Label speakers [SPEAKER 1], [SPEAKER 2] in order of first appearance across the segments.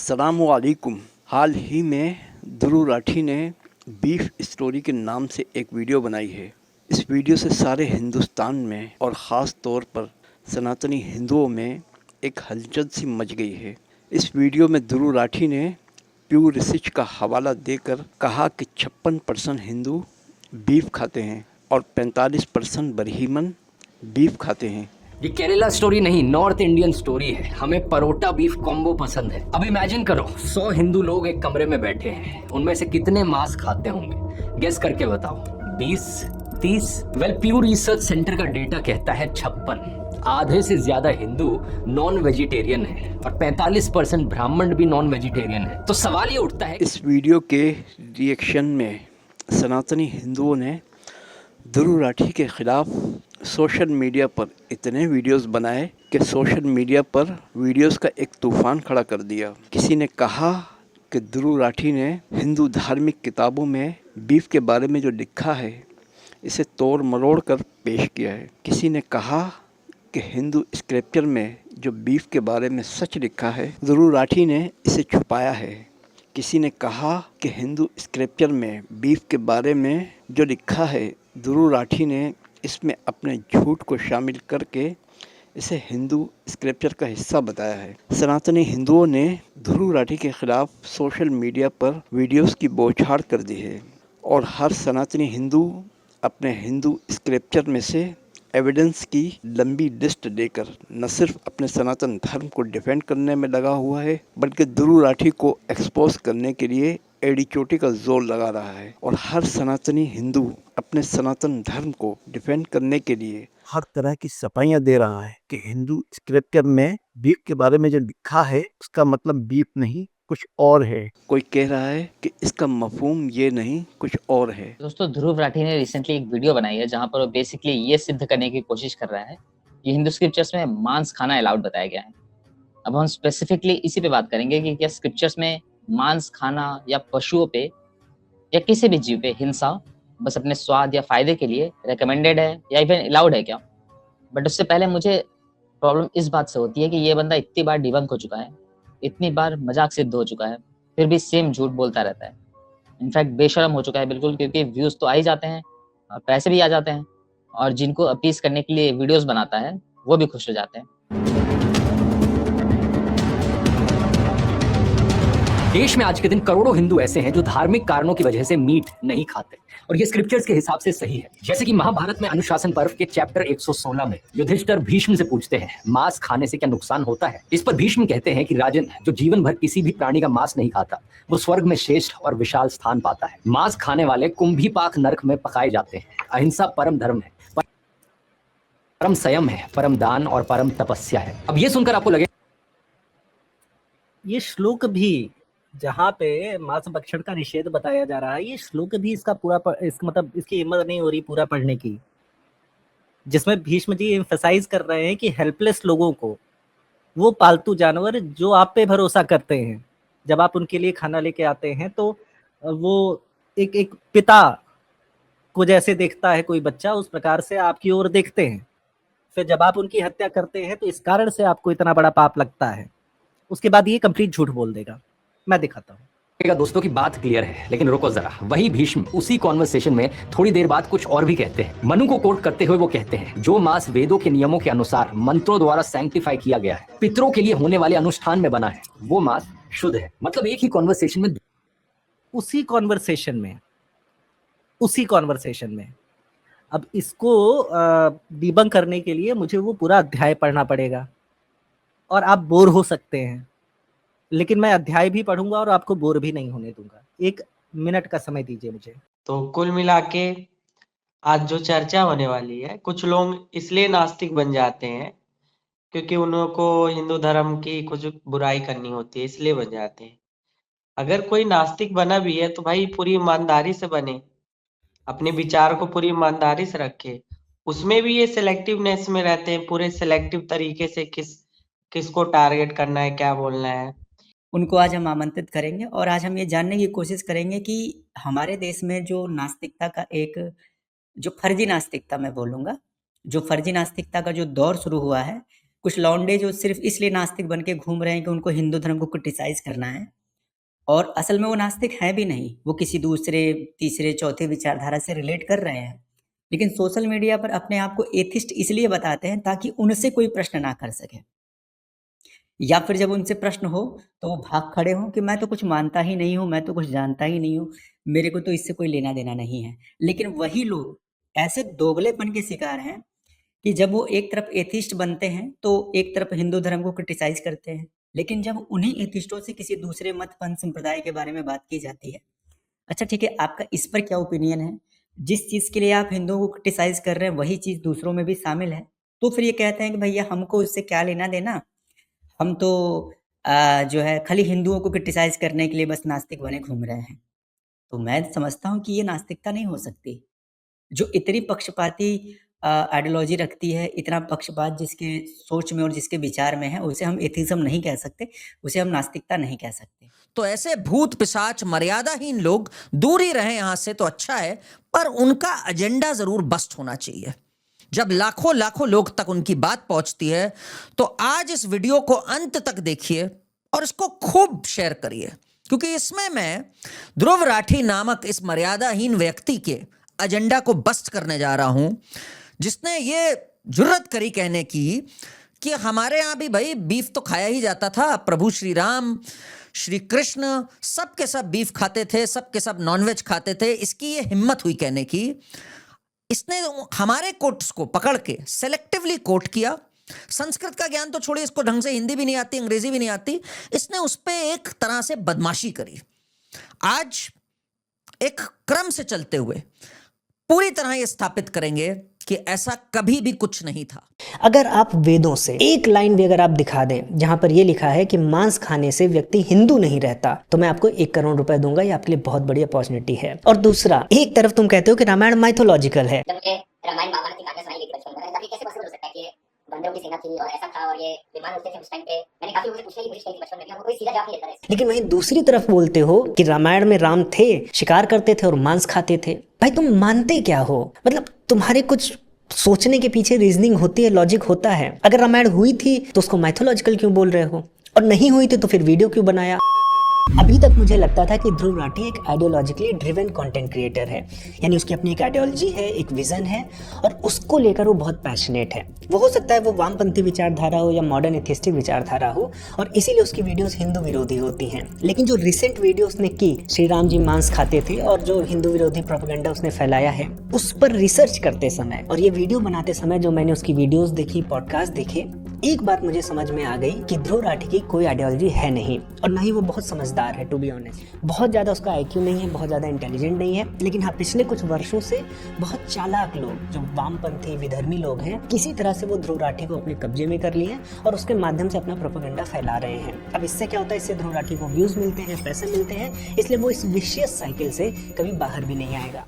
[SPEAKER 1] अस्सलामुअलैकुम। हाल ही में ध्रुव राठी ने बीफ स्टोरी के नाम से एक वीडियो बनाई है। इस वीडियो से सारे हिंदुस्तान में और ख़ास तौर पर सनातनी हिंदुओं में एक हलचल सी मच गई है। इस वीडियो में ध्रुव राठी ने प्यू रिसर्च का हवाला देकर कहा कि 56% हिंदू बीफ खाते हैं और 45% बरहीमन बीफ खाते हैं।
[SPEAKER 2] ये केरला स्टोरी नहीं, नॉर्थ इंडियन स्टोरी है। हमें परोटा बीफ कॉम्बो पसंद है। अब इमेजिन करो 100 हिंदू लोग एक कमरे में बैठे हैं, उनमें से कितने मांस खाते होंगे? गेस करके बताओ। 20, 30? वेल, प्यू रिसर्च सेंटर का डेटा कहता है 56। आधे से ज्यादा हिंदू नॉन वेजिटेरियन है और 45% ब्राह्मण भी नॉन वेजिटेरियन है। तो सवाल ये उठता है,
[SPEAKER 1] इस वीडियो के रिएक्शन में सनातनी हिंदुओं ने ध्रुव राठी के खिलाफ सोशल मीडिया पर इतने वीडियोस बनाए कि सोशल मीडिया पर वीडियोस का एक तूफान खड़ा कर दिया। किसी ने कहा कि ध्रुव राठी ने हिंदू धार्मिक किताबों में बीफ के बारे में जो लिखा है इसे तोड़ मरोड़ कर पेश किया है। किसी ने कहा कि हिंदू स्क्रिप्चर में जो बीफ के बारे में सच लिखा है ध्रुव राठी ने इसे छुपाया है। किसी ने कहा कि हिंदू स्क्रिप्चर में बीफ के बारे में जो लिखा है ध्रुव राठी ने इसमें अपने झूठ को शामिल करके इसे हिंदू स्क्रिप्चर का हिस्सा बताया है। सनातनी हिंदुओं ने ध्रुव राठी के खिलाफ सोशल मीडिया पर वीडियोस की बौछार कर दी है और हर सनातनी हिंदू अपने हिंदू स्क्रिप्चर में से एविडेंस की लंबी लिस्ट लेकर न सिर्फ अपने सनातन धर्म को डिफेंड करने में लगा हुआ है बल्कि ध्रुव राठी को एक्सपोज करने के लिए एड़ी चोटी का जोर लगा रहा है। और हर सनातनी हिंदू अपने सनातन धर्म को डिफेंड करने के लिए हर तरह की सफाइयाँ दे रहा है कि हिंदू स्क्रिप्चर में बीफ के बारे में जो लिखा है उसका मतलब बीफ नहीं कुछ और है। कोई कह रहा है कि इसका मफहूम ये नहीं कुछ और है।
[SPEAKER 3] दोस्तों, ध्रुव राठी ने रिसेंटली एक वीडियो बनाई है जहां पर वो बेसिकली ये सिद्ध करने की कोशिश कर रहा है कि हिंदू स्क्रिप्चर्स में मांस खाना अलाउड बताया गया है। अब हम स्पेसिफिकली इसी पे बात करेंगे कि क्या स्क्रिप्चर्स में मांस खाना या पशुओं पे या किसी भी जीव पे हिंसा बस अपने स्वाद या फायदे के लिए रेकमेंडेड है या इवन अलाउड है क्या। बट उससे पहले मुझे प्रॉब्लम इस बात से होती है कि ये बंदा इतनी बार डिबंक हो चुका है, इतनी बार मजाक सिद्ध हो चुका है, फिर भी सेम झूठ बोलता रहता है। इनफैक्ट बेशरम हो चुका है बिल्कुल, क्योंकि व्यूज तो आ ही जाते हैं और पैसे भी आ जाते हैं और जिनको अपीज करने के लिए वीडियोस बनाता है वो भी खुश हो जाते हैं।
[SPEAKER 2] देश में आज के दिन करोड़ों हिंदू ऐसे हैं जो धार्मिक कारणों की वजह से मीट नहीं खाते और ये स्क्रिप्चर्स के हिसाब से सही है। जैसे कि महाभारत में अनुशासन पर्व के चैप्टर 116 में युधिष्ठिर भीष्म से पूछते हैं, मांस खाने से क्या नुकसान होता है? इस पर भीष्म कहते हैं कि राजन, जो जीवन भर किसी भी प्राणी का मांस नहीं खाता वो स्वर्ग में श्रेष्ठ और विशाल स्थान पाता है। मांस खाने वाले कुंभीपाक नरक में पकाए जाते हैं। अहिंसा परम धर्म है, परम संयम है, परम दान और परम तपस्या है। अब ये सुनकर आपको लगे
[SPEAKER 4] ये श्लोक भी जहाँ पे मांस भक्षण का निषेध बताया जा रहा है, ये श्लोक भी इसका पूरा मतलब इसकी हिम्मत नहीं हो रही पूरा पढ़ने की, जिसमें भीष्म जी एम्फसाइज कर रहे हैं कि हेल्पलेस लोगों को, वो पालतू जानवर जो आप पे भरोसा करते हैं, जब आप उनके लिए खाना लेके आते हैं तो वो एक पिता को जैसे देखता है कोई बच्चा, उस प्रकार से आपकी ओर देखते हैं। फिर जब आप उनकी हत्या करते हैं तो इस कारण से आपको इतना बड़ा पाप लगता है। उसके बाद ये कंप्लीट झूठ बोल देगा। मैं दिखाता हूँ।
[SPEAKER 2] दोस्तों की बात क्लियर है, लेकिन रुको जरा। वही भीष्म उसी कॉन्वर्सेशन में थोड़ी देर बाद कुछ और भी कहते हैं। मनु को कोट करते हुए वो कहते हैं, जो मांस वेदों के नियमों के अनुसार मंत्रों द्वारा सैंक्टिफाई किया गया है, पितरों के लिए होने वाले अनुष्ठान में बना है, वो मांस शुद्ध है। मतलब एक ही कॉन्वर्सेशन में
[SPEAKER 4] उसी कॉन्वर्सेशन में अब इसको डिबंक करने के लिए मुझे वो पूरा अध्याय पढ़ना पड़ेगा और आप बोर हो सकते हैं, लेकिन मैं अध्याय भी पढ़ूंगा और आपको बोर भी नहीं होने दूंगा। 1 मिनट का समय दीजिए मुझे।
[SPEAKER 5] तो कुल मिला के आज जो चर्चा होने वाली है, कुछ लोग इसलिए नास्तिक बन जाते हैं क्योंकि उनको हिंदू धर्म की कुछ बुराई करनी होती है, इसलिए बन जाते हैं। अगर कोई नास्तिक बना भी है तो भाई पूरी ईमानदारी से बने, अपने विचार को पूरी ईमानदारी से रखे। उसमें भी ये सिलेक्टिवनेस में रहते हैं, पूरे सिलेक्टिव तरीके से किसको टारगेट करना है, क्या बोलना है।
[SPEAKER 6] उनको आज हम आमंत्रित करेंगे और आज हम ये जानने की कोशिश करेंगे कि हमारे देश में जो नास्तिकता का जो फर्जी नास्तिकता मैं बोलूँगा, जो फर्जी नास्तिकता का जो दौर शुरू हुआ है, कुछ लौंडे जो सिर्फ इसलिए नास्तिक बन के घूम रहे हैं कि उनको हिंदू धर्म को क्रिटिसाइज करना है, और असल में वो नास्तिक हैं भी नहीं, वो किसी दूसरे तीसरे चौथे विचारधारा से रिलेट कर रहे हैं, लेकिन सोशल मीडिया पर अपने आप को एथिस्ट इसलिए बताते हैं ताकि उनसे कोई प्रश्न ना कर सके, या फिर जब उनसे प्रश्न हो तो वो भाग खड़े हों कि मैं तो कुछ मानता ही नहीं हूँ, मैं तो कुछ जानता ही नहीं हूँ, मेरे को तो इससे कोई लेना देना नहीं है। लेकिन वही लोग ऐसे दोगलेपन के शिकार हैं कि जब वो एक तरफ एथिस्ट बनते हैं तो एक तरफ हिंदू धर्म को क्रिटिसाइज करते हैं, लेकिन जब उन्हीं एथिस्टों से किसी दूसरे मत पंथ संप्रदाय के बारे में बात की जाती है, अच्छा ठीक है, आपका इस पर क्या ओपिनियन है? जिस चीज़ के लिए आप हिंदुओं को क्रिटिसाइज कर रहे हैं वही चीज़ दूसरों में भी शामिल है, तो फिर ये कहते हैं कि भैया हमको इससे क्या लेना देना, हम तो जो है खाली हिंदुओं को क्रिटिसाइज करने के लिए बस नास्तिक बने घूम रहे हैं। तो मैं समझता हूँ कि ये नास्तिकता नहीं हो सकती। जो इतनी पक्षपाती आइडियोलॉजी रखती है, इतना पक्षपात जिसके सोच में और जिसके विचार में है, उसे हम एथिज्म नहीं कह सकते, उसे हम नास्तिकता नहीं कह सकते।
[SPEAKER 7] तो ऐसे भूत पिशाच मर्यादाहीन लोग दूर ही रहे यहां से तो अच्छा है, पर उनका एजेंडा जरूर बस्ट होना चाहिए। जब लाखों लाखों लोग तक उनकी बात पहुंचती है तो आज इस वीडियो को अंत तक देखिए और इसको खूब शेयर करिए, क्योंकि इसमें मैं ध्रुव राठी नामक इस मर्यादाहीन व्यक्ति के एजेंडा को बस्ट करने जा रहा हूं, जिसने ये जुर्रत करी कहने की कि हमारे यहाँ भी भाई बीफ तो खाया ही जाता था, प्रभु श्री राम श्री कृष्ण सब के सब बीफ खाते थे, सब के सब नॉनवेज खाते थे। इसकी ये हिम्मत हुई कहने की। इसने हमारे कोट्स को पकड़ के सेलेक्टिवली कोट किया। संस्कृत का ज्ञान तो छोड़िए, इसको ढंग से हिंदी भी नहीं आती, अंग्रेजी भी नहीं आती। इसने उस पे एक तरह से बदमाशी करी। आज एक क्रम से चलते हुए पूरी तरह ये स्थापित करेंगे कि ऐसा कभी भी कुछ नहीं था।
[SPEAKER 8] अगर आप वेदों से एक लाइन भी अगर आप दिखा दें जहां पर ये लिखा है कि मांस खाने से व्यक्ति हिंदू नहीं रहता, तो मैं आपको 1 करोड़ रुपए दूंगा। ये आपके लिए बहुत बड़ी अपॉर्चुनिटी है। और दूसरा, एक तरफ तुम कहते हो कि रामायण माइथोलॉजिकल है,
[SPEAKER 9] जबकि रामायण महाभारत की कहानियां सुनाई गई थी बचपन में, तभी कैसे पॉसिबल हो सकता है कि बंदरों की सेना थी और ऐसा था और ये विमान उड़ते थे उस टाइम पे? मैंने काफी लोगों से पूछने की कोशिश की थी बचपन में, हमको कोई सीधा जवाब नहीं देता था।
[SPEAKER 8] लेकिन वहीं दूसरी तरफ बोलते हो कि रामायण में राम थे, शिकार करते थे और मांस खाते थे। भाई तुम मानते क्या हो? मतलब तुम्हारे कुछ सोचने के पीछे रीजनिंग होती है, लॉजिक होता है। अगर रामायण हुई थी तो उसको माइथोलॉजिकल क्यों बोल रहे हो, और नहीं हुई थी तो फिर वीडियो क्यों बनाया? अभी तक मुझे लगता था कि ध्रुव राठी एक आइडियोलॉजिकली ड्रिवन कंटेंट क्रिएटर है, यानी उसकी अपनी एक आइडियोलॉजी है, एक विजन है और उसको लेकर वो बहुत पैशनेट है। वो हो सकता है वो वामपंथी विचारधारा हो या मॉडर्न एथिस्टिक विचारधारा हो, और इसीलिए उसकी वीडियोस हिंदू विरोधी होती हैं। लेकिन जो रिसेंट वीडियो उसने की, श्री राम जी मांस खाते थे और जो हिंदू विरोधी प्रोपेगेंडा उसने फैलाया है, उस पर रिसर्च करते समय और ये वीडियो बनाते समय जो मैंने उसकी वीडियोस देखी, पॉडकास्ट देखे, एक बात मुझे समझ में आ गई कि ध्रुव राठी की कोई आइडियोलॉजी है नहीं, और ना ही वो बहुत समझदार है। टू बी ऑनेस्ट, बहुत ज़्यादा उसका IQ नहीं है, बहुत ज़्यादा इंटेलिजेंट नहीं है। लेकिन हाँ, पिछले कुछ वर्षों से बहुत चालाक लोग, जो वामपंथी विधर्मी लोग हैं, किसी तरह से वो ध्रुव राठी को अपने कब्जे में कर लिए और उसके माध्यम से अपना प्रोपेगेंडा फैला रहे हैं। अब इससे क्या होता है? इससे ध्रुव राठी को व्यूज मिलते हैं, पैसे मिलते हैं, इसलिए वो इस विशियस साइकिल से कभी बाहर भी नहीं आएगा।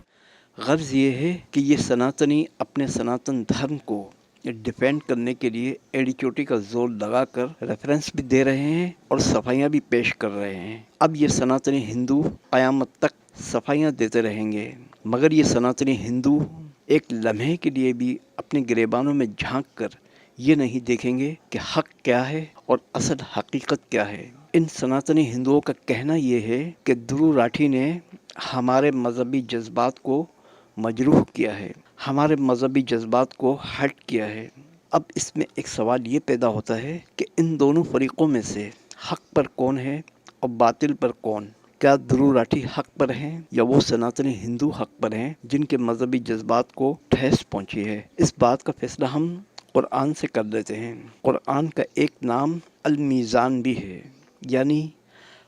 [SPEAKER 1] गर्ज ये है कि ये सनातनी अपने सनातन धर्म को डिफेंड करने के लिए एडिक्योटी का जोर लगाकर रेफरेंस भी दे रहे हैं और सफाइयाँ भी पेश कर रहे हैं। अब ये सनातनी हिंदू क़यामत तक सफाइयाँ देते रहेंगे, मगर ये सनातनी हिंदू एक लम्हे के लिए भी अपने गिरेबानों में झांक कर ये नहीं देखेंगे कि हक क्या है और असल हकीकत क्या है। इन सनातनी हिंदुओं का कहना ये है कि ध्रुव राठी ने हमारे मजहबी जज्बात को मजरूह किया है, हमारे मजहबी जज्बात को हर्ट किया है। अब इसमें एक सवाल ये पैदा होता है कि इन दोनों फरीक़ों में से हक पर कौन है और बातिल पर कौन? क्या ध्रुव राठी हक पर हैं या वो सनातनी हिंदू हक पर हैं जिनके मजहबी जज्बात को ठेस पहुंची है? इस बात का फैसला हम कुरान से कर देते हैं। कुरान का एक नाम अल मीज़ान भी है, यानी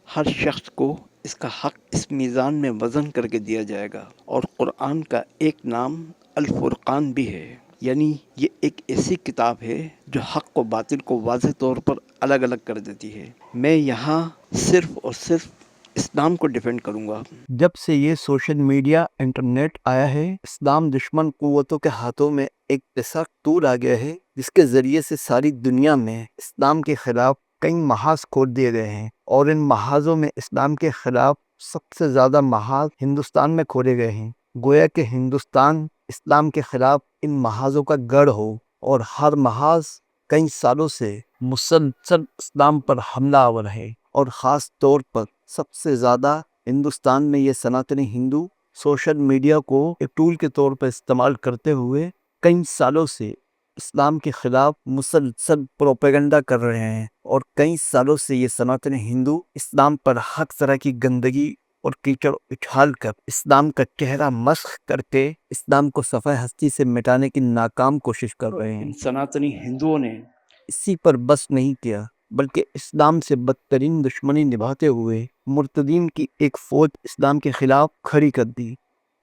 [SPEAKER 1] हर शख्स को इसका हक इस मीज़ान में वज़न करके दिया जाएगा। और कुरान का एक नाम अल फुरक़ान भी है, यानी ये एक ऐसी किताब है जो हक को बातिल को वाज़ेह तौर पर अलग अलग कर देती है। मैं यहाँ सिर्फ़ और सिर्फ इस्लाम को डिफेंड करूँगा।
[SPEAKER 10] जब से ये सोशल मीडिया इंटरनेट आया है, इस्लाम दुश्मन कुव्वतों के हाथों में एक ऐसा टूल आ गया है जिसके ज़रिए से सारी दुनिया में इस्लाम के ख़िलाफ़ कई महाज खोल दिए गए हैं, और इन महाजों में इस्लाम के ख़िलाफ़ सबसे ज़्यादा महाज हिंदुस्तान में खोले गए हैं। गोया कि हिंदुस्तान इस्लाम के ख़िलाफ़ इन महाजों का गढ़ हो, और हर महाज کئی سالوں سے مسلسل اسلام پر حملہ آور ہے، اور خاص طور پر سب سے زیادہ ہندوستان میں یہ سناتنی ہندو سوشل میڈیا کو ایک ٹول کے طور پر استعمال کرتے ہوئے کئی سالوں سے اسلام کے خلاف مسلسل پروپیگنڈا کر رہے ہیں، اور کئی سالوں سے یہ سناتنی ہندو اسلام پر ہر طرح کی گندگی اور کیچڑ اچھال کر اسلام کا چہرہ مسخ کر کے اسلام کو صفحہ ہستی سے مٹانے کی ناکام کوشش کر رہے ہیں۔
[SPEAKER 1] ان سناتنی ہندوؤں نے
[SPEAKER 10] اسی پر بس نہیں کیا، بلکہ اسلام سے بدترین دشمنی نبھاتے ہوئے مرتدین کی ایک فوج اسلام کے خلاف کھڑی کر دی،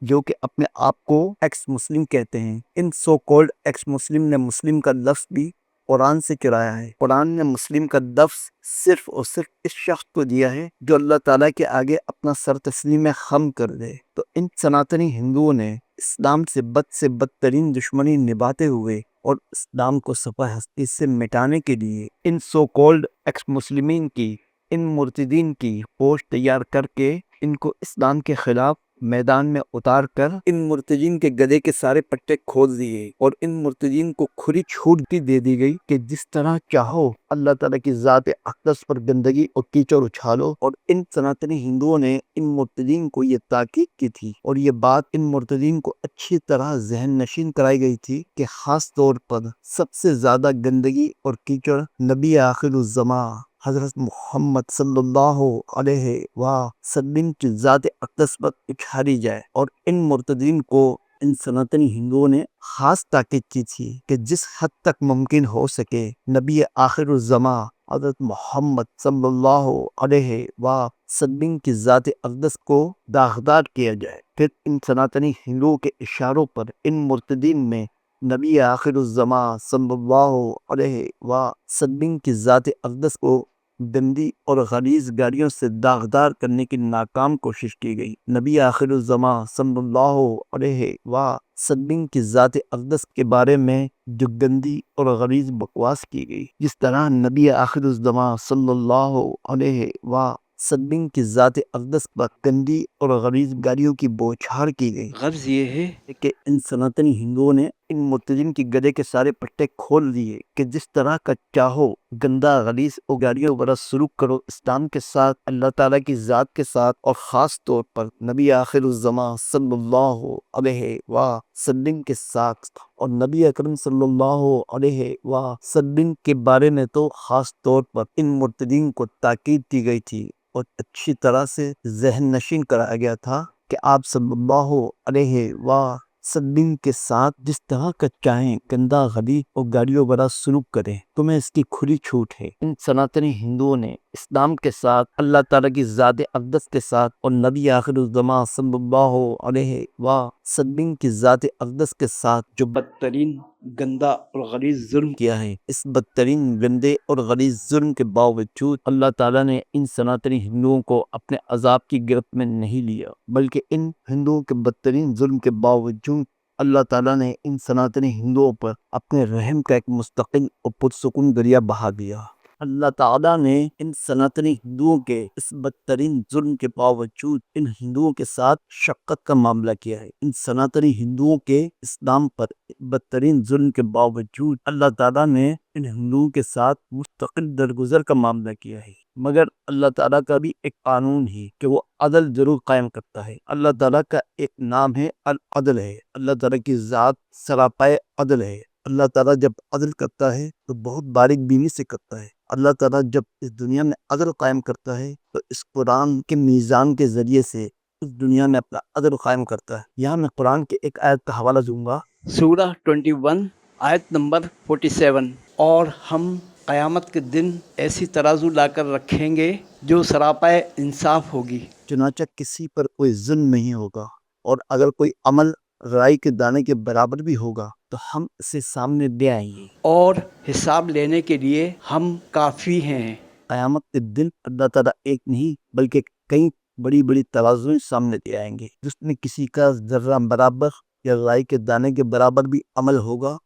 [SPEAKER 10] جو کہ اپنے آپ کو ایکس مسلم کہتے ہیں۔ ان سو کولڈ ایکس مسلم نے مسلم کا لفظ بھی قرآن سے چرایا ہے۔ قرآن نے مسلم کا لفظ صرف اور صرف اس شخص کو دیا ہے جو اللہ تعالیٰ کے آگے اپنا سر تسلیم خم کر دے۔ تو ان سناتنی ہندوؤں نے اسلام سے بدترین دشمنی نبھاتے ہوئے اور اسلام کو صفحہ ہستی سے مٹانے کے لیے ان سو کولڈ ایکس مسلمین کی، ان مرتدین کی فوج تیار کر کے ان کو اسلام کے خلاف میدان میں اتار کر ان مرتدین کے گدے کے سارے پٹے کھول دیے، اور ان مرتدین کو کھلی چھوٹ بھی دے دی گئی کہ جس طرح چاہو اللہ تعالیٰ کی ذات اقدس پر گندگی اور کیچڑ اچھالو۔ اور ان سناتنی ہندوؤں نے ان مرتدین کو یہ تاکید کی تھی، اور یہ بات ان مرتدین کو اچھی طرح ذہن نشین کرائی گئی تھی کہ خاص طور پر سب سے زیادہ گندگی اور کیچڑ نبی آخر الزماں حضرت محمد صلی اللہ علیہ وسلم کی ذات اقدس پر اچھالی جائے۔ اور ان مرتدین کو ان سناتنی ہندوؤں نے خاص تاکید کی تھی کہ جس حد تک ممکن ہو سکے نبی آخر الزماں حضرت محمد صلی اللہ علیہ وسلم کی ذات اقدس کو داغدار کیا جائے۔ پھر ان سناتنی ہندوؤں کے اشاروں پر ان مرتدین میں نبی آخر الزماں صلی اللہ علیہ وسلم کی ذات اقدس کو گندی اور غلیظ گالیوں سے داغدار کرنے کی ناکام کوشش کی گئی۔ نبی آخر الزماں صلی اللہ علیہ وسلم کی ذات اقدس کے بارے میں جو گندی اور غلیظ بکواس کی گئی، جس طرح نبی آخر الزماں صلی اللہ علیہ وسلم کی ذات اقدس پر گندی اور غلیظ گالیوں کی بوچھار کی گئی،
[SPEAKER 1] غرض یہ ہے
[SPEAKER 10] کہ ان سناتنی ہندوؤں نے ان مرتدین کی گدے کے سارے پٹے کھول دیے کہ جس طرح کا چاہو گندا غلیظ اور گالیوں برا سلوک کرو اسلام کے ساتھ، اللہ تعالیٰ کی ذات کے ساتھ، اور خاص طور پر نبی آخر الزماں صلی اللہ علیہ وسلم کے ساتھ۔ اور نبی اکرم صلی اللہ علیہ وسلم کے بارے میں تو خاص طور پر ان مرتدین کو تاکید دی گئی تھی اور اچھی طرح سے ذہن نشین کرایا گیا تھا کہ آپ صلی اللہ علیہ وسلم کے ساتھ جس طرح کا چاہیں گندا غلیظ اور گالیوں برا سلوک کریں، تمہیں اس کی کھلی چھوٹ ہے۔ ان سناتنی ہندوؤں نے اسلام کے ساتھ، اللہ تعالیٰ کی ذات اقدس کے ساتھ اور نبی آخر الزماں صلی اللہ علیہ وسلم کی ذات اقدس کے ساتھ جو
[SPEAKER 1] بدترین گندا اور غلیظ ظلم
[SPEAKER 10] کیا ہے، اس بدترین گندے اور غلیظ ظلم کے باوجود اللہ تعالیٰ نے ان سناتنی ہندوؤں کو اپنے عذاب کی گرفت میں نہیں لیا، بلکہ ان ہندوؤں کے بدترین ظلم کے باوجود اللہ تعالیٰ نے ان سناتنی ہندوؤں پر اپنے رحم کا ایک مستقل اور پرسکون دریا بہا دیا۔ اللہ تعالیٰ نے ان سناتنی ہندوؤں کے اس بدترین ظلم کے باوجود ان ہندوؤں کے ساتھ شفقت کا معاملہ کیا ہے۔ ان سناتنی ہندوؤں کے اسلام پر بدترین ظلم کے باوجود اللہ تعالیٰ نے ان ہندوؤں کے ساتھ مستقل درگزر کا معاملہ کیا ہے۔ مگر اللہ تعالیٰ کا بھی ایک قانون ہے کہ وہ عدل ضرور قائم کرتا ہے۔ اللہ تعالیٰ کا ایک نام ہے العدل ہے۔ اللہ تعالیٰ کی ذات سراپائے عدل ہے۔ اللہ تعالیٰ جب عدل کرتا ہے تو بہت باریک بینی سے کرتا ہے۔ اللہ تعالیٰ جب اس دنیا میں عدل قائم کرتا ہے تو اس قرآن کے میزان کے ذریعے سے اس دنیا میں اپنا عدل قائم کرتا ہے۔ یہاں میں قرآن کے ایک آیت کا حوالہ دوں گا،
[SPEAKER 1] سورہ 21 آیت نمبر 47، اور ہم قیامت کے دن ایسی ترازو لا کر رکھیں گے جو سراپائے انصاف ہوگی۔
[SPEAKER 10] چنانچہ کسی پر کوئی ظلم نہیں ہوگا، اور اگر کوئی عمل رائی کے دانے کے برابر بھی ہوگا تو ہم اسے سامنے لے آئیں گے،
[SPEAKER 1] اور حساب لینے کے لیے ہم کافی ہیں۔
[SPEAKER 10] قیامت کے دن اللہ تعالیٰ ایک نہیں بلکہ کئی بڑی بڑی ترازویں سامنے لے آئیں گے، جس میں کسی کا ذرہ برابر یا رائی کے دانے کے برابر بھی عمل ہوگا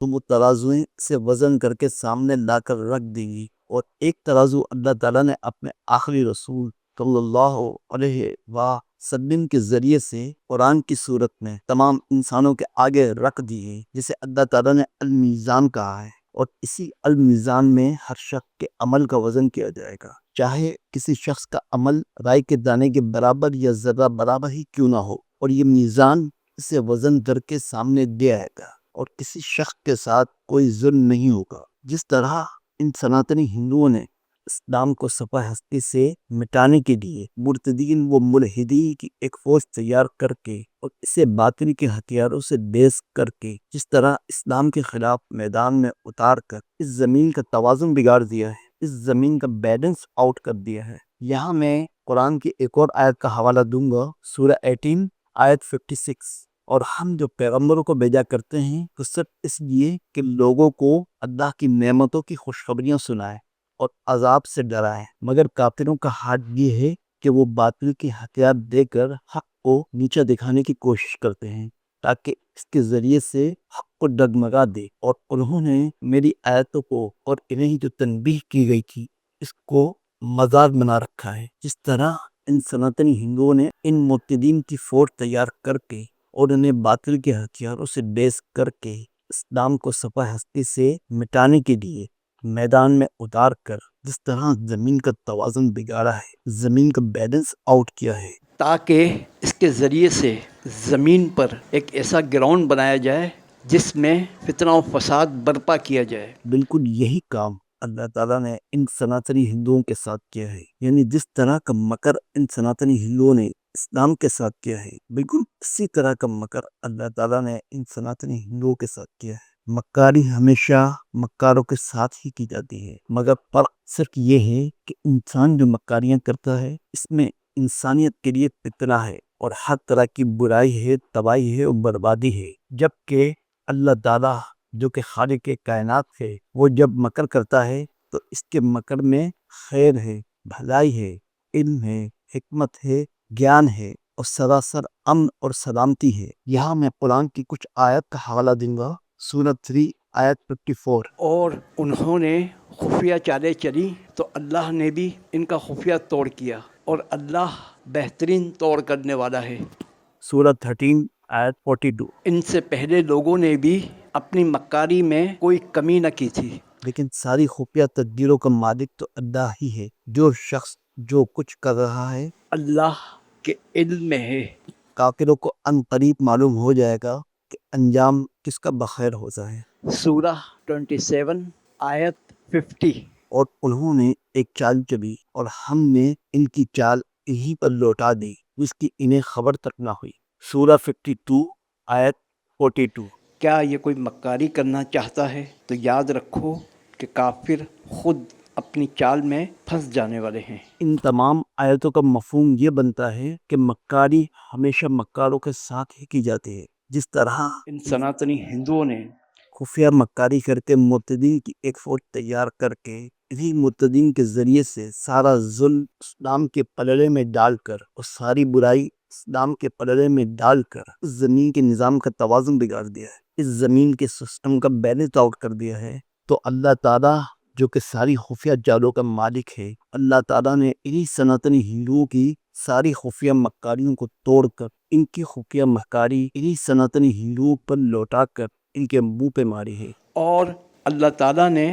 [SPEAKER 10] تو وہ ترازویں سے وزن کر کے سامنے لا کر رکھ دیں گی۔ اور ایک ترازو اللہ تعالیٰ نے اپنے آخری رسول صلی اللہ علیہ وسلم کے ذریعے سے قرآن کی صورت میں تمام انسانوں کے آگے رکھ دی ہے، جسے اللہ تعالیٰ نے المیزان کہا ہے۔ اور اسی المیزان میں ہر شخص کے عمل کا وزن کیا جائے گا، چاہے کسی شخص کا عمل رائے کے دانے کے برابر یا ذرہ برابر ہی کیوں نہ ہو، اور یہ میزان اسے وزن در کے سامنے دے آئے گا اور کسی شخص کے ساتھ کوئی ظلم نہیں ہوگا۔ جس طرح ان سناتنی ہندوؤں نے اسلام کو صفحہ ہستی سے مٹانے کے لیے مرتدین و ملحدین کی ایک فوج تیار کر کے اور اسے باطل کے ہتھیاروں سے لیس کر کے جس طرح اسلام کے خلاف میدان میں اتار کر اس زمین کا توازن بگاڑ دیا ہے، اس زمین کا بیلنس آؤٹ کر دیا ہے۔ یہاں میں قرآن کی ایک اور آیت کا حوالہ دوں گا، سورہ 18 آیت 56۔ اور ہم جو پیغمبروں کو بھیجا کرتے ہیں تو صرف اس لیے کہ لوگوں کو اللہ کی نعمتوں کی خوشخبریاں سنائے اور عذاب سے ڈرائے، مگر کافروں کا حال یہ ہے کہ وہ باطل کے ہتھیار دے کر حق کو نیچا دکھانے کی کوشش کرتے ہیں تاکہ اس کے ذریعے سے حق کو ڈگمگا دے، اور انہوں نے میری آیتوں کو اور انہیں جو تنبیہ کی گئی تھی اس کو مزار بنا رکھا ہے۔ جس طرح ان سناتنی ہندوؤں نے ان مرتدین کی فوج تیار کر کے اور انہیں باطل کے ہتھیاروں سے لیس کر کے اسلام کو صفحہ ہستی سے مٹانے کے لیے میدان میں اتار کر جس طرح زمین کا توازن بگاڑا ہے، زمین کا بیلنس آؤٹ کیا ہے،
[SPEAKER 1] تاکہ اس کے ذریعے سے زمین پر ایک ایسا گراؤنڈ بنایا جائے جس میں فتنہ و فساد برپا کیا جائے۔
[SPEAKER 10] بالکل یہی کام اللہ تعالیٰ نے ان سناتنی ہندوؤں کے ساتھ کیا ہے، یعنی جس طرح کا مکر ان سناتنی ہندوؤں نے اسلام کے ساتھ کیا ہے، بالکل اسی طرح کا مکر اللہ تعالیٰ نے ان سناتنی ہندوؤں کے ساتھ کیا ہے۔ مکاری ہمیشہ مکاروں کے ساتھ ہی کی جاتی ہے، مگر فرق صرف یہ ہے کہ انسان جو مکاریاں کرتا ہے اس میں انسانیت کے لیے فتنہ ہے اور ہر طرح کی برائی ہے، تباہی ہے اور بربادی ہے، جبکہ اللہ تعالیٰ جو کہ خالق کائنات ہے وہ جب مکر کرتا ہے تو اس کے مکر میں خیر ہے، بھلائی ہے، علم ہے، حکمت ہے، گیان ہے اور سراسر امن اور سلامتی ہے۔ یہاں میں قرآن کی کچھ آیت کا حوالہ دوں گا، سورہ 3 آیت 54۔
[SPEAKER 1] اور انہوں نے خفیہ چالیں چلی تو اللہ نے بھی ان کا خفیہ توڑ کیا، اور اللہ بہترین توڑ کرنے والا ہے۔
[SPEAKER 10] سورہ 13 آیت 42۔
[SPEAKER 1] ان سے پہلے لوگوں نے بھی اپنی مکاری میں کوئی کمی نہ کی تھی،
[SPEAKER 10] لیکن ساری خفیہ تدبیروں کا مالک تو اللہ ہی ہے۔ جو شخص جو کچھ کر رہا ہے
[SPEAKER 1] اللہ کے علم میں ہے۔
[SPEAKER 10] کافروں کو ان قریب معلوم ہو جائے گا کہ انجام کس کا بخیر ہوتا ہے۔
[SPEAKER 1] سورہ 27 آیت 50۔
[SPEAKER 10] اور انہوں نے ایک چال چلی اور ہم نے ان کی چال یہیں پر لوٹا دی جس کی انہیں خبر تک نہ ہوئی۔ سورہ 52 آیت 42۔
[SPEAKER 1] کیا یہ کوئی مکاری کرنا چاہتا ہے تو یاد رکھو کہ کافر خود اپنی چال میں پھنس جانے والے ہیں۔
[SPEAKER 10] ان تمام آیتوں کا مفہوم یہ بنتا ہے کہ مکاری ہمیشہ مکاروں کے ساتھ ہی کی جاتی ہے، جس طرح
[SPEAKER 1] ان سناتنی ہندوؤں نے
[SPEAKER 10] خفیہ مکاری کر کے مرتدین کی ایک فوج تیار کر کے انہی مرتدین کے ذریعے سے سارا ظلم اسلام کے پلڑے میں ڈال کر اور ساری برائی اسلام کے پلڑے میں ڈال کر اس زمین کے نظام کا توازن بگاڑ دیا ہے، اس زمین کے سسٹم کا بیلنس آؤٹ کر دیا ہے۔ تو اللہ تعالیٰ جو کہ ساری خفیہ جالوں کا مالک ہے، اللہ تعالیٰ نے انہی سناتنی ہندوؤں کی ساری خفیہ مکاریوں کو توڑ کر ان کی خفیہ مکاری انہی سناتنی ہندوؤں پر لوٹا کر ان کے منہ پہ ماری ہے۔
[SPEAKER 1] اور اللہ تعالیٰ نے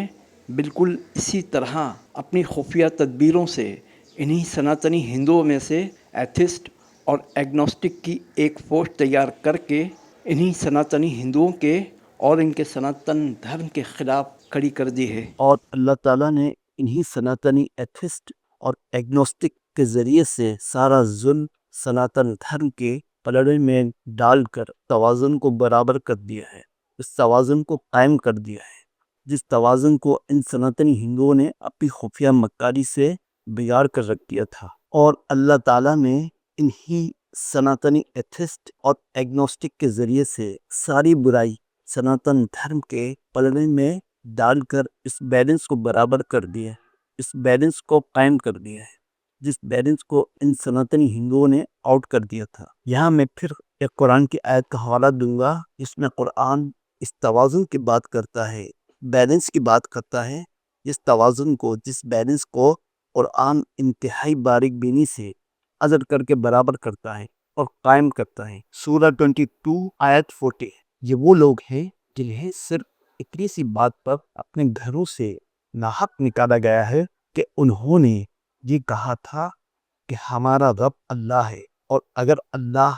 [SPEAKER 1] بالکل اسی طرح اپنی خفیہ تدبیروں سے انہی سناتنی ہندوؤں میں سے ایتھسٹ اور ایگنوسٹک کی ایک فوج تیار کر کے انہی سناتنی ہندوؤں کے اور ان کے سناتن دھرم کے خلاف کھڑی کر دی ہے۔
[SPEAKER 10] اور اللہ تعالیٰ نے انہی سناتنی ایتھسٹ اور ایگنوسٹک کے ذریعے سے سارا ظلم سناتن دھرم کے پلڑے میں ڈال کر توازن کو برابر کر دیا ہے، اس توازن کو قائم کر دیا ہے جس توازن کو ان سناتنی ہندوؤں نے اپنی خفیہ مکاری سے بگاڑ کر رکھ دیا تھا۔ اور اللہ تعالیٰ نے انہی سناتنی ایتھسٹ اور ایگنوسٹک کے ذریعے سے ساری برائی سناتن دھرم کے پلڑے میں ڈال کر اس بیلنس کو برابر کر دیا ہے، اس بیلنس کو قائم کر دیا ہے جس بیلنس کو ان سناتنی ہندوؤں نے آؤٹ کر دیا تھا۔ یہاں میں پھر ایک قرآن کی آیت کا حوالہ دوں گا جس میں قرآن اس توازن کی بات کرتا ہے، بیلنس کی بات کرتا ہے، جس توازن کو، جس بیلنس کو قرآن انتہائی باریک بینی سے عزل کر کے برابر کرتا ہے اور قائم کرتا ہے۔ سورہ 22 آیت 40۔ یہ وہ لوگ ہیں جنہیں صرف اتنی سی بات پر اپنے گھروں سے ناحق نکالا گیا ہے کہ انہوں نے یہ کہا تھا کہ ہمارا رب اللہ ہے، اور اگر اللہ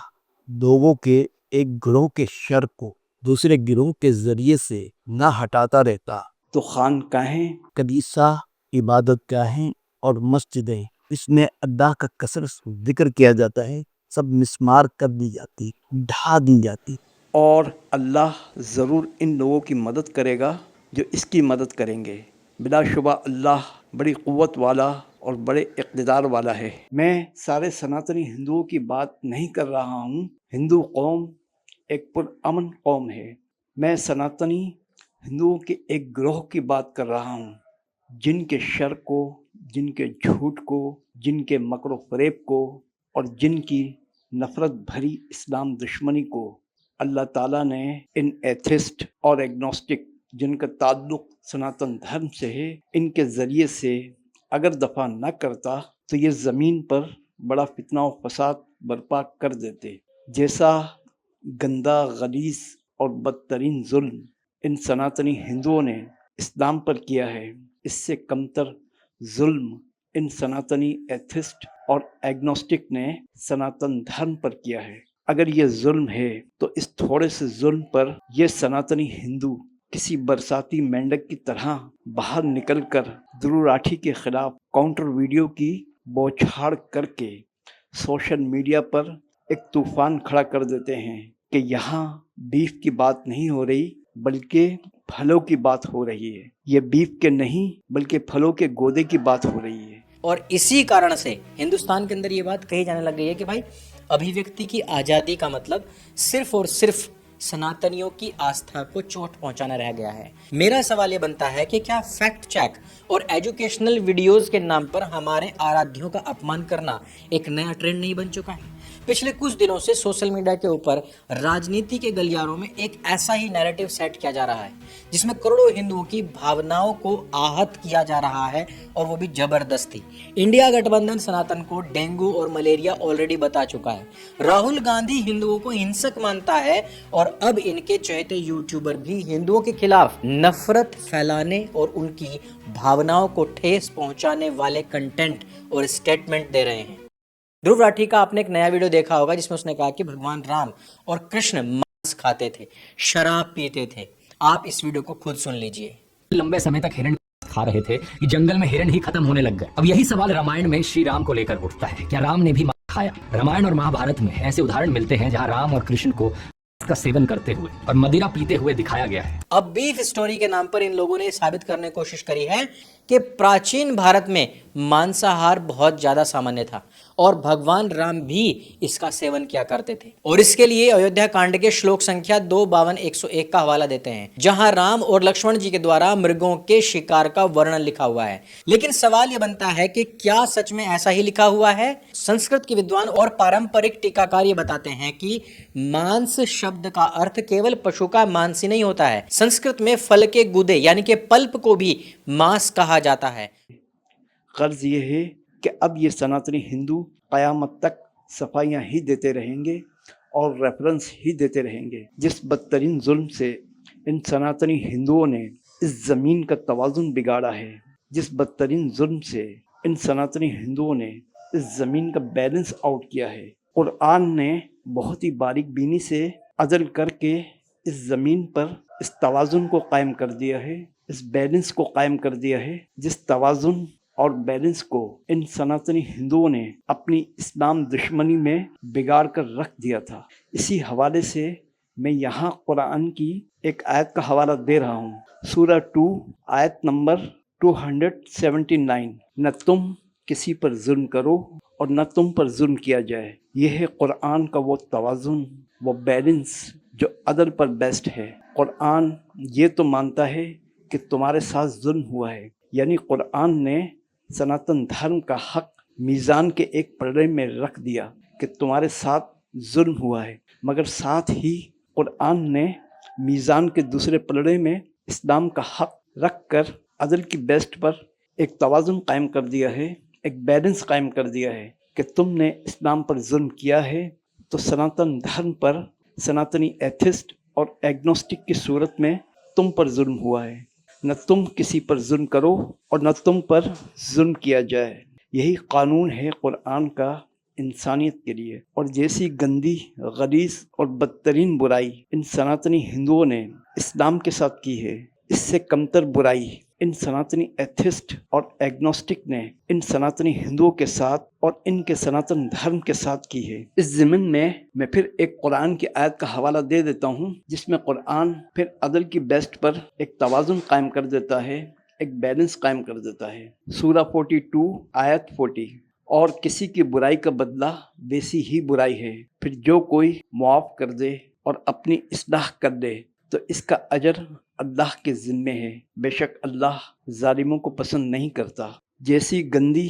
[SPEAKER 10] لوگوں کے ایک گروہ کے شر کو دوسرے گروہ کے ذریعے سے نہ ہٹاتا رہتا
[SPEAKER 1] تو خانقاہیں،
[SPEAKER 10] کلیسا، عبادت گاہیں اور مسجدیں اس میں اللہ کا کثرت ذکر کیا جاتا ہے، سب مسمار کر دی جاتی، ڈھا دی جاتی۔
[SPEAKER 1] اور اللہ ضرور ان لوگوں کی مدد کرے گا جو اس کی مدد کریں گے۔ بلا شبہ اللہ بڑی قوت والا اور بڑے اقتدار والا ہے۔ میں سارے سناتنی ہندوؤں کی بات نہیں کر رہا ہوں۔ ہندو قوم ایک پرامن قوم ہے۔ میں سناتنی ہندوؤں کے ایک گروہ کی بات کر رہا ہوں، جن کے شر کو، جن کے جھوٹ کو، جن کے مکر و فریب کو اور جن کی نفرت بھری اسلام دشمنی کو اللہ تعالیٰ نے ان ایتھسٹ اور ایگنوسٹک جن کا تعلق سناتن دھرم سے ہے، ان کے ذریعے سے اگر دفع نہ کرتا تو یہ زمین پر بڑا فتنہ و فساد برپا کر دیتے۔ جیسا گندا، غلیظ اور بدترین ظلم ان سناتنی ہندوؤں نے اسلام پر کیا ہے، اس سے کمتر ظلم ان سناتنی ایتھسٹ اور ایگنوسٹک نے سناتن دھرم پر کیا ہے۔ اگر یہ ظلم ہے تو اس تھوڑے سے ظلم پر یہ سناتنی ہندو کسی برساتی مینڈک کی طرح باہر نکل کر دھرو راٹھی کے خلاف کاؤنٹر ویڈیو کی بوچھاڑ کر کے سوشل میڈیا پر ایک طوفان کھڑا کر دیتے ہیں کہ یہاں بیف کی بات نہیں ہو رہی بلکہ پھلوں کی بات ہو رہی ہے۔ یہ بیف کے نہیں بلکہ پھلوں کے گودے کی بات ہو رہی ہے۔
[SPEAKER 6] اور اسی کارن سے ہندوستان کے اندر یہ بات کہی جانے لگ گئی ہے کہ بھائی ابھیویکتی کی آزادی کا مطلب صرف اور صرف سناتنیوں کی آستھا کو چوٹ پہنچانا رہ گیا ہے۔ میرا سوال یہ بنتا ہے کہ کیا فیکٹ چیک اور ایجوکیشنل ویڈیوز کے نام پر ہمارے آرادھیوں کا اپمان کرنا ایک نیا ٹرینڈ نہیں بن چکا ہے؟ پچھلے کچھ دنوں سے سوشل میڈیا کے اوپر راجنیتی کے گلیاروں میں ایک ایسا ہی نیریٹو سیٹ کیا جا رہا ہے جس میں کروڑوں ہندوؤں کی بھاوناؤں کو آہت کیا جا رہا ہے، اور وہ بھی زبردستی۔ انڈیا گٹھ بندھن سناتن کو ڈینگو اور ملیریا آلریڈی بتا چکا ہے۔ راہل گاندھی ہندوؤں کو ہنسک مانتا ہے، اور اب ان کے چہتے یوٹیوبر بھی ہندوؤں کے خلاف نفرت پھیلانے اور ان کی بھاوناؤں کو ٹھیس پہنچانے والے کنٹینٹ اور اسٹیٹمنٹ دے رہے ہیں۔ دھرو راٹھی کا آپ نے ایک نیا ویڈیو دیکھا ہوگا جس میں اس نے کہا کہ بھگوان رام اور کرشن ماंس کھاتے تھے، شراب پیتے تھے۔ آپ اس ویڈیو کو خود سن لیجئے۔
[SPEAKER 2] لمبے سمے تک ہرن کھا رہے تھے کہ جنگل میں ہرن ہی ختم ہونے لگ گئے۔ اب یہی سوال رامائن میں شری رام کو لے کر اٹھتا ہے، کیا رام نے بھی ماंس کھایا؟ رامائن اور مہا بھارت میں ایسے ادھارن ملتے ہیں جہاں رام اور کرشن کو کا سیون کرتے ہوئے اور مدیرا پیتے ہوئے دکھایا گیا ہے۔
[SPEAKER 6] اب بیف سٹوری کے نام پر ان لوگوں نے ثابت کرنے کی کوشش کری ہے کہ پراچین بھارت میں مانساہار بہت زیادہ سامانیہ تھا اور بھگوان رام بھی اس کا سیون کیا کرتے تھے، اور اس کے لیے ایودھیا کانڈ کے شلوک سنکھیا 252-101 کا حوالہ دیتے ہیں، جہاں رام اور لکشمن جی کے دوارا مرگوں کے شکار کا ورنن لکھا ہوا ہے۔ لیکن سوال یہ بنتا ہے کہ کیا سچ میں ایسا ہی لکھا ہوا ہے؟ سنسکرت کے ودوان اور پارمپرک ٹیکاکار یہ بتاتے ہیں کہ مانس شبد کا ارتھ کیول پشو کا مانس ہی نہیں ہوتا ہے، سنسکرت میں پھل کے گودے یعنی کہ پلپ کو بھی مانس کہا جاتا ہے۔
[SPEAKER 1] غرض یہ ہے کہ اب یہ سناتنی ہندو قیامت تک صفائیاں ہی دیتے رہیں گے اور ریفرنس ہی دیتے رہیں گے۔ جس بدترین ظلم سے ان سناتنی ہندوؤں نے اس زمین کا توازن بگاڑا ہے، جس بدترین ظلم سے ان سناتنی ہندوؤں نے اس زمین کا بیلنس آؤٹ کیا ہے، قرآن نے بہت ہی باریک بینی سے عدل کر کے اس زمین پر اس توازن کو قائم کر دیا ہے، اس بیلنس کو قائم کر دیا ہے، جس توازن اور بیلنس کو ان سناتنی ہندوؤں نے اپنی اسلام دشمنی میں بگاڑ کر رکھ دیا تھا۔ اسی حوالے سے میں یہاں قرآن کی ایک آیت کا حوالہ دے رہا ہوں، سورہ 2 آیت نمبر 279، نہ تم کسی پر ظلم کرو اور نہ تم پر ظلم کیا جائے۔ یہ ہے قرآن کا وہ توازن، وہ بیلنس جو عدل پر بیسڈ ہے۔ قرآن یہ تو مانتا ہے کہ تمہارے ساتھ ظلم ہوا ہے، یعنی قرآن نے سناتن دھرم کا حق میزان کے ایک پلڑے میں رکھ دیا کہ تمہارے ساتھ ظلم ہوا ہے، مگر ساتھ ہی قرآن نے میزان کے دوسرے پلڑے میں اسلام کا حق رکھ کر عدل کی بیسٹ پر ایک توازن قائم کر دیا ہے، ایک بیلنس قائم کر دیا ہے کہ تم نے اسلام پر ظلم کیا ہے تو سناتن دھرم پر، سناتنی ایتھسٹ اور ایگنوسٹک کی صورت میں तुम पर जुल्म हुआ है, न तुम किसी पर जुल्म करो और न तुम पर जुल्म किया जाए। यही कानून है कुरान का इंसानियत के लिए। और जैसी गंदी, गलीज़ और बदतरीन बुराई इन सनातनी हिंदुओं ने इस्लाम के साथ की है, इससे कमतर बुराई इन सनातनी एथिस्ट और एग्नोस्टिक ने इन सनातनी हिंदुओं के साथ और इनके सनातन धर्म के साथ की है। इस ज़मीन में मैं फिर एक कुरान की आयत का हवाला दे देता हूँ, जिसमें कुरान फिर अदल की बेस्ट पर एक तवाज़ुन कायम कर देता है, एक बैलेंस कायम कर देता है। सूरा 42 आयत 40, और किसी की बुराई का बदला वैसी ही बुराई है, फिर जो कोई मुआफ़ कर दे और अपनी इस्लाह कर दे तो इसका अजर अल्लाह के ज़िम्मे है, बेशक अल्लाह ज़ालिमों को पसंद नहीं करता। जैसी गंदी,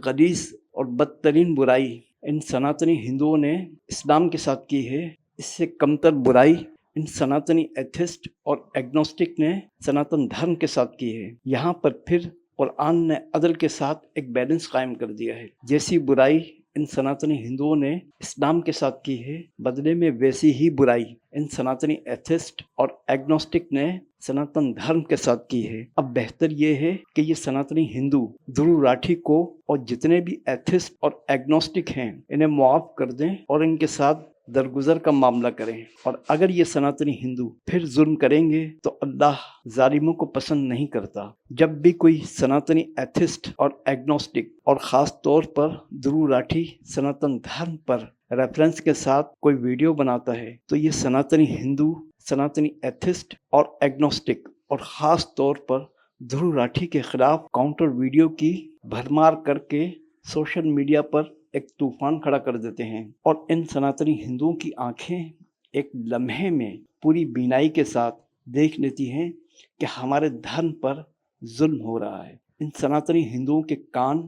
[SPEAKER 1] गलीज़ और बदतरीन बुराई इन सनातनी हिंदुओं ने इस्लाम के साथ की है, इससे कमतर बुराई इन सनातनी एथिस्ट और एग्नोस्टिक ने सनातन धर्म के साथ की है। यहाँ पर फिर कुरान ने अदल के साथ एक बैलेंस कायम कर दिया है। जैसी बुराई इन सनातनी हिंदुओं ने इस्लाम के साथ की है, बदले में वैसी ही बुराई इन सनातनी एथिस्ट और एग्नोस्टिक ने सनातन धर्म के साथ की है। अब बेहतर ये है कि ये सनातनी हिंदू ध्रुव राठी को और जितने भी एथिस्ट और एग्नोस्टिक हैं इन्हें मुआफ़ कर दें और इनके साथ दरगुजर का मामला करें। और अगर ये सनातनी हिंदू फिर जुल्म करेंगे तो अल्लाह जालिमों को पसंद नहीं करता। जब भी कोई सनातनी एथिस्ट और एग्नोस्टिक और ख़ास तौर पर ध्रुव राठी सनातन धर्म पर रेफरेंस के साथ कोई वीडियो बनाता है तो ये सनातनी हिंदू, सनातनी एथिस्ट और एग्नोस्टिक और ख़ास तौर पर ध्रुव राठी के खिलाफ काउंटर वीडियो की भरमार करके सोशल मीडिया पर एक तूफान खड़ा कर देते हैं। और इन सनातनी हिंदुओं की आंखें एक लम्हे में पूरी बीनाई के साथ देख लेती हैं कि हमारे धर्म पर जुल्म हो रहा है। इन सनातनी हिंदुओं के कान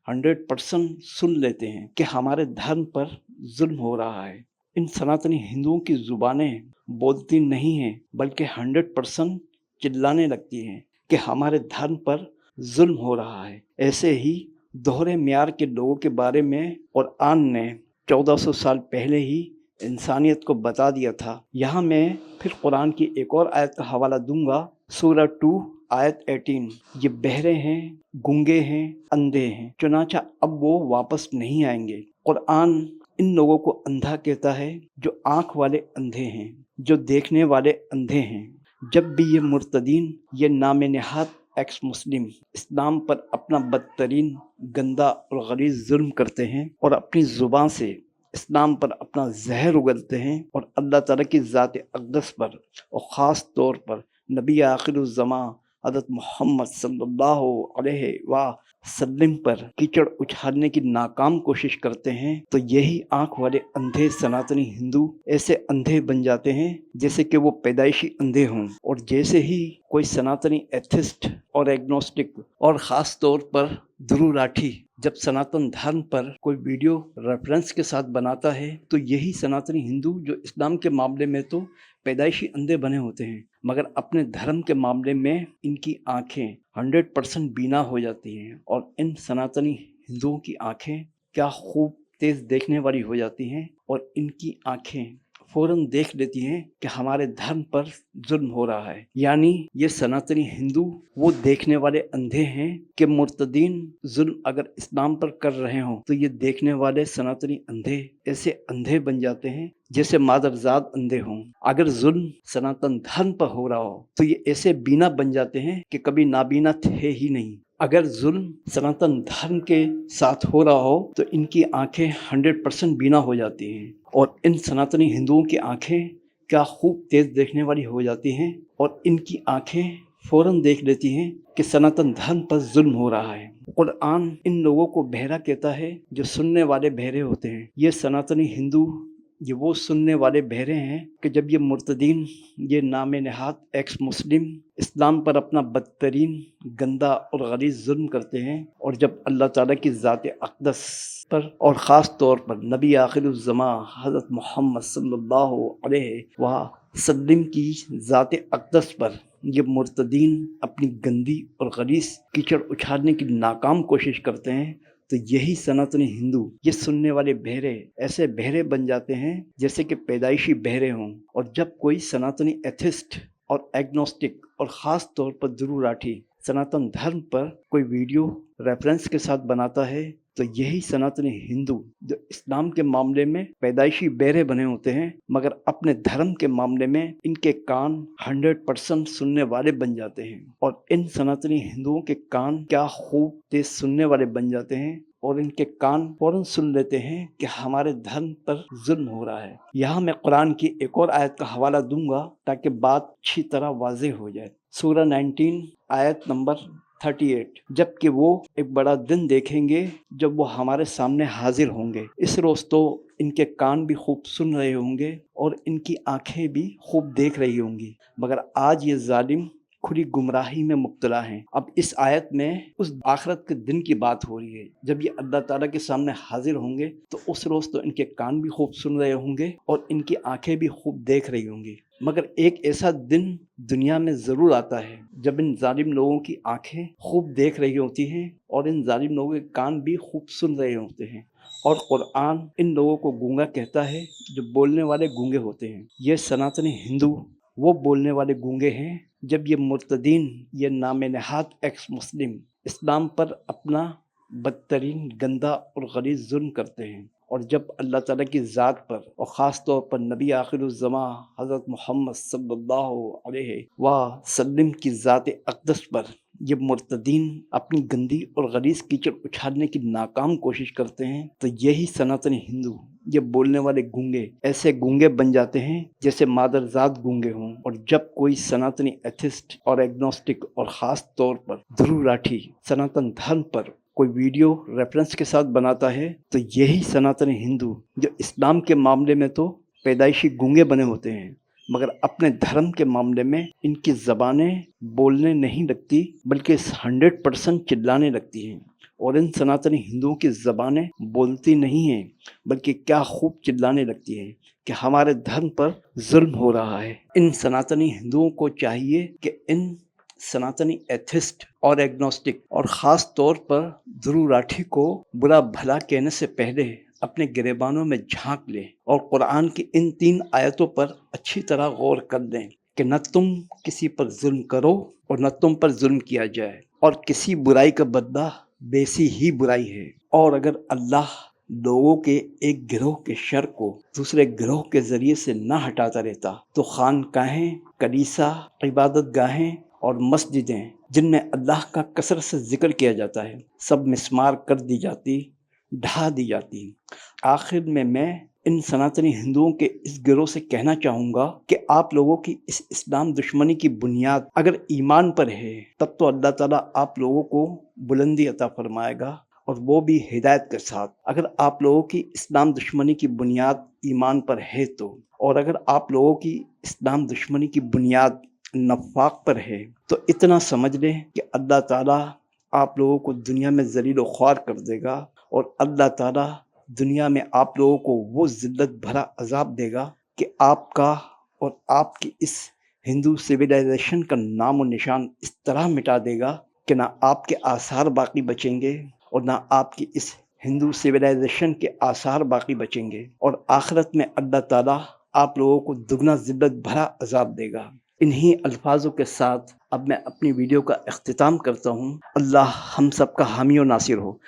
[SPEAKER 1] 100% सुन लेते हैं कि हमारे धर्म पर जुल्म हो रहा है। इन सनातनी हिंदुओं की ज़ुबानें बोलती नहीं हैं बल्कि 100% चिल्लाने लगती हैं कि हमारे धर्म पर जुल्म हो रहा है। ऐसे ही दोहरे म्यार के लोगों के बारे में कुरान ने 1400 साल पहले ही इंसानियत को बता दिया था। यहाँ मैं फिर कुरान की एक और आयत का हवाला दूंगा, सूरा 2 आयत 18। ये बहरे हैं, गूंगे हैं, अंधे हैं, चुनाचा अब वो वापस नहीं आएंगे। कुरान इन लोगों को अंधा कहता है जो आँख वाले अंधे हैं, जो देखने वाले अंधे हैं। जब भी ये मुर्तदीन, ये नाम नेहात एक्स मुस्लिम इस्लाम पर अपना बदतरीन, गंदा और गलीज़ जुल्म करते हैं और अपनी ज़ुबान से इस्लाम पर अपना जहर उगलते हैं और अल्लाह ताला की ज़ात अक़दस पर और ख़ास तौर पर नबी आखिरुज़्ज़मा हज़रत मोहम्मद सल्लल्लाहु अलैहि वसल्लम पर कीचड़ उछालने की नाकाम कोशिश करते हैं, तो यही आँख वाले अंधे सनातनी हिंदू ऐसे अंधे बन जाते हैं जैसे कि वो पैदाइशी अंधे हों। और जैसे ही कोई सनातनी एथिस्ट और एग्नोस्टिक और ख़ास तौर पर ध्रुव राठी जब सनातन धर्म पर कोई वीडियो रेफरेंस के साथ बनाता है तो यही सनातनी हिंदू जो इस्लाम के मामले में तो पैदाइशी अंधे बने होते हैं, मगर अपने धर्म के मामले में इनकी आंखें 100% बीना हो जाती हैं। और इन सनातनी हिंदुओं की आंखें क्या खूब तेज़ देखने वाली हो जाती हैं और इनकी आंखें फ़ौरन देख लेती हैं कि हमारे धर्म पर जुल्म हो रहा है। यानी ये सनातनी हिंदू वो देखने वाले अंधे हैं कि मुर्तदीन जुल्म अगर इस्लाम पर कर रहे हों तो ये देखने वाले सनातनी अंधे ऐसे अंधे बन जाते हैं जैसे मादरजाद अंधे हों। अगर जुल्म सनातन धर्म पर हो रहा हो तो ये ऐसे बीना बन जाते हैं कि कभी नाबीना थे ही नहीं। अगर जुल्म सनातन धर्म के साथ हो रहा हो तो इनकी आंखें 100% बीना हो जाती हैं और इन सनातनी हिंदुओं की आंखें क्या खूब तेज़ देखने वाली हो जाती हैं और इनकी आंखें फ़ौरन देख लेती हैं कि सनातन धर्म पर जुल्म हो रहा है। कुरान इन लोगों को बहरा कहता है जो सुनने वाले बहरे होते हैं। ये सनातनी हिंदू ये वो सुनने वाले बहरे हैं कि जब ये मुर्तदीन, ये नाम नेहात एक्स मुस्लिम इस्लाम पर अपना बदतरीन, गंदा और गलीज़ जुल्म करते हैं और जब अल्लाह ताला की ज़ात अक़दस पर और ख़ास तौर पर नबी आखिरुज़्ज़मा हज़रत मोहम्मद सल्लल्लाहु अलैहि वसल्लम की ज़ात अक़दस पर ये मुर्तदीन अपनी गंदी और गलीज़ कीचड़ उछालने की नाकाम कोशिश करते हैं, तो यही सनातनी हिंदू ये सुनने वाले बहरे ऐसे बहरे बन जाते हैं जैसे कि पैदाइशी बहरे हों। और जब कोई सनातनी एथिस्ट और एग्नोस्टिक और ख़ास तौर पर ध्रुव राठी सनातन धर्म पर कोई वीडियो रेफरेंस के साथ बनाता है तो यही सनातनी हिंदू जो इस्लाम के मामले में पैदाइशी बहरे बने होते हैं मगर अपने धर्म के मामले में इनके कान 100% सुनने वाले बन जाते हैं। और इन सनातनी हिंदुओं के कान क्या खूब तेज सुनने वाले बन जाते हैं और इनके कान फौरन सुन लेते हैं कि हमारे धर्म पर जुल्म हो रहा है। यहाँ मैं कुरान की एक और आयत का हवाला दूंगा ताकि बात अच्छी तरह वाज़ेह हो जाए। सूरह 19 आयत नंबर 38, जबकि वो एक बड़ा दिन देखेंगे जब वो हमारे सामने हाजिर होंगे। इस रोज़ तो इनके कान भी खूब सुन रहे होंगे और इनकी आंखें भी खूब देख रही होंगी, मगर आज ये जालिम खुली गुमराही में मुब्तला हैं। अब इस आयत में उस आखिरत के दिन की बात हो रही है जब ये अल्लाह ताला के सामने हाजिर होंगे, तो उस रोज़ तो इनके कान भी खूब सुन रहे होंगे और इनकी आंखें भी खूब देख रही होंगी। मगर एक ऐसा दिन दुनिया में ज़रूर आता है जब इन जालिम लोगों की आंखें खूब देख रही होती हैं और इन जालिम लोगों के कान भी खूब सुन रहे होते हैं। और कुरान इन लोगों को गूंगा कहता है जो बोलने वाले गूंगे होते हैं। ये सनातनी हिंदू वो बोलने वाले गूंगे हैं जब ये मुर्तदीन, ये नाम नहाद एक्स मुस्लिम इस्लाम पर अपना बदतरीन गंदा और गलीज़ जुल्म करते हैं, और जब अल्लाह ताला की ज़ात पर और ख़ास तौर पर नबी आखिरुज़्ज़मा हज़रत मोहम्मद सल्लल्लाहु अलैहि वसल्लम की ज़ात अक़दस पर ये मुर्तदीन अपनी गंदी और गलीज़ कीचड़ उछालने की नाकाम कोशिश करते हैं, तो यही सनातनी हिंदू ये बोलने वाले गूंगे ऐसे गूंगे बन जाते हैं जैसे मादरजात गूंगे हों। और जब कोई सनातनी एथिस्ट और एग्नोस्टिक और ख़ास तौर पर ध्रुव राठी सनातन धर्म पर कोई वीडियो रेफरेंस के साथ बनाता है, तो यही सनातनी हिंदू जो इस्लाम के मामले में तो पैदाइशी गूंगे बने होते हैं मगर अपने धर्म के मामले में इनकी ज़बानें बोलने नहीं लगती बल्कि 100% चिल्लाने लगती हैं। और इन सनातनी हिंदुओं की ज़बानें बोलती नहीं हैं बल्कि क्या खूब चिल्लाने लगती हैं कि हमारे धर्म पर जुल्म हो रहा है। इन सनातनी हिंदुओं को चाहिए कि इन सनातनी एथिस्ट और एग्नोस्टिक और ख़ास तौर पर ध्रुव राठी को बुरा भला कहने से पहले अपने गिरेबानों में झांक लें और कुरान की इन 3 आयतों पर अच्छी तरह गौर कर लें कि न तुम किसी पर जुल्म करो और न तुम पर जुल्म किया जाए, और किसी बुराई का बदला वैसी ही बुराई है। और अगर अल्लाह लोगों के एक गिरोह के शर को दूसरे गिरोह के ज़रिए से न हटाता रहता तो खानकाहें, कलीसा, इबादत गाहें और मस्जिदें जिनमें अल्लाह का कसरत से जिक्र किया जाता है सब मिस्मार कर दी जाती, ढहा दी जाती। आखिर में मैं इन सनातनी हिंदुओं के इस गिरोह से कहना चाहूँगा कि आप लोगों की इस इस्लाम दुश्मनी की बुनियाद अगर ईमान पर है तब तो अल्लाह ताला आप लोगों को बुलंदी अता फरमाएगा, और वो भी हिदायत के साथ। अगर आप लोगों की इस्लाम दुश्मनी की बुनियाद ईमान पर है तो, और अगर आप लोगों की इस्लाम दुश्मनी की बुनियाद नफाक पर है तो इतना समझ लें कि अल्लाह ताला आप लोगों को दुनिया में ज़लील व ख्वार कर देगा, और अल्लाह ताला दुनिया में आप लोगों को वो ज़िल्लत भरा अजाब देगा कि आपका और आपकी इस हिंदू सिविलाइजेशन का नाम और निशान इस तरह मिटा देगा कि ना आपके आसार बाकी बचेंगे और ना आपकी इस हिंदू सिविलाइजेशन के आसार बाकी बचेंगे, और आखिरत में अल्लाह ताला आप लोगों को दुगना ज़िल्लत भरा अजाब देगा। इन्हीं अल्फाजों के साथ अब मैं अपनी वीडियो का इख्तिताम करता हूँ। अल्लाह हम सब का हामी और नासिर हो।